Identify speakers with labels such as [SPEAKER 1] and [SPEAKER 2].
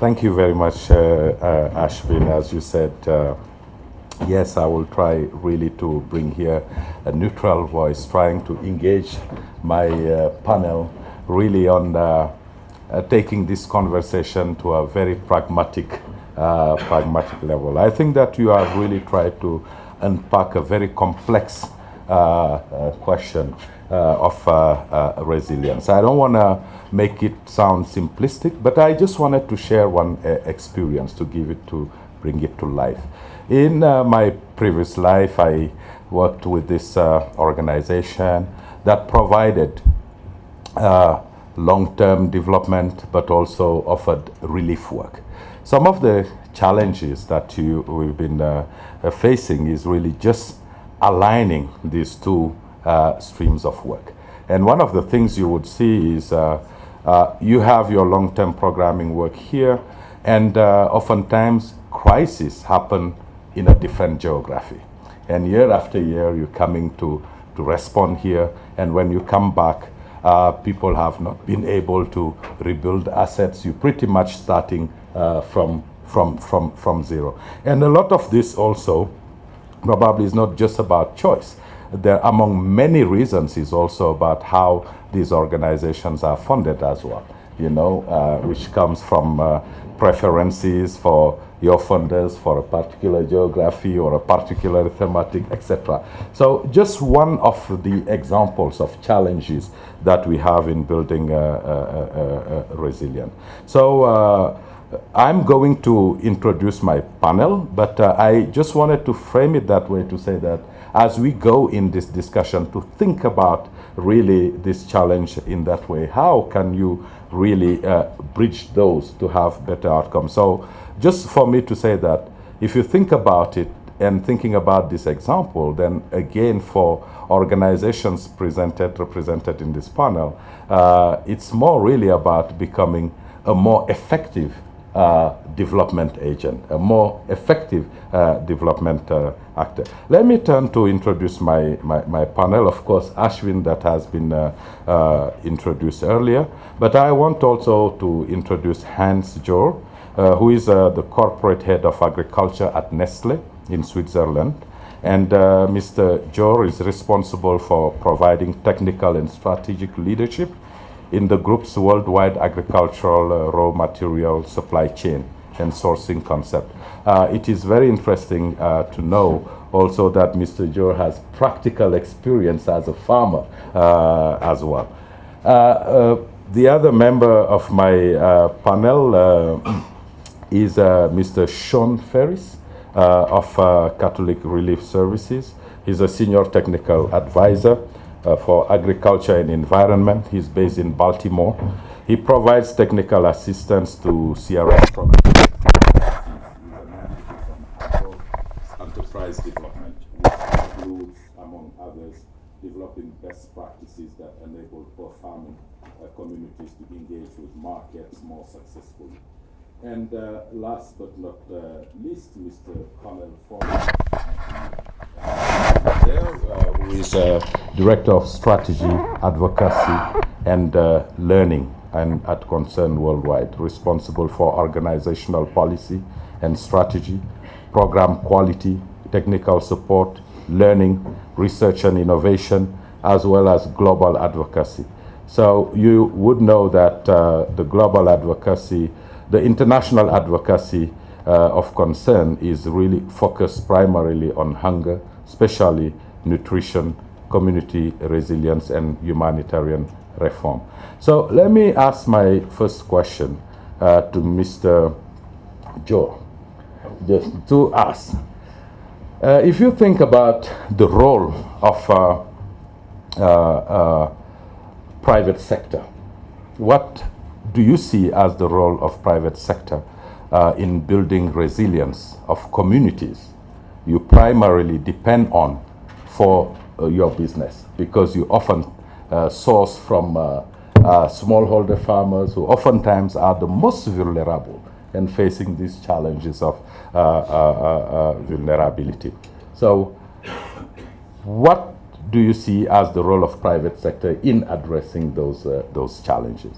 [SPEAKER 1] Thank you very much, Ashwin. As you said, yes, I will try really to bring here a neutral voice, trying to engage my panel really on taking this conversation to a very pragmatic level. I think that you have really tried to unpack a very complex question of resilience. I don't want to make it sound simplistic, but I just wanted to share one experience to bring it to life. In my previous life, I worked with this organization that provided long-term development, but also offered relief work. Some of the challenges that we've been facing is really just aligning these two streams of work. And one of the things you would see is you have your long-term programming work here, and oftentimes crises happen in a different geography. And year after year, you're coming to respond here, and when you come back, people have not been able to rebuild assets. You're pretty much starting from zero. And a lot of this also probably is not just about choice. There, among many reasons, is also about how these organizations are funded as well, which comes from preferences for your funders for a particular geography or a particular thematic, etc. So just one of the examples of challenges that we have in building resilient. So I'm going to introduce my panel, but I just wanted to frame it that way to say that as we go in this discussion to think about really this challenge in that way, how can you really bridge those to have better outcomes? So just for me to say that if you think about it and thinking about this example, then again for organizations represented in this panel, it's more really about becoming a more effective development agent, a more effective development actor. Let me turn to introduce my panel. Of course, Ashwin, that has been introduced earlier, but I want also to introduce Hans Jor, who is the corporate head of agriculture at Nestle in Switzerland. And Mr. Jor is responsible for providing technical and strategic leadership in the group's worldwide agricultural raw material supply chain and sourcing concept. It is very interesting to know also that Mr. Jor has practical experience as a farmer as well. The other member of my panel is Mr. Sean Ferris of Catholic Relief Services. He's a senior technical advisor for agriculture and environment. He's based in Baltimore. He provides technical assistance to CRS from enterprise development, which includes, among others, developing best practices that enable poor farming communities to engage with markets more successfully. And last but not least, Mr. Connell Ford, who is Director of Strategy, Advocacy, and Learning at Concern Worldwide, responsible for organizational policy and strategy, program quality, technical support, learning, research and innovation, as well as global advocacy. So you would know that the global advocacy, the international advocacy of concern is really focused primarily on hunger, especially nutrition, community resilience, and humanitarian reform. So let me ask my first question to Mr. Joe, just to ask, if you think about the role of private sector, what do you see as the role of private sector in building resilience of communities you primarily depend on for your business? Because you often source from smallholder farmers who oftentimes are the most vulnerable and facing these challenges of vulnerability. So what do you see as the role of private sector in addressing those challenges?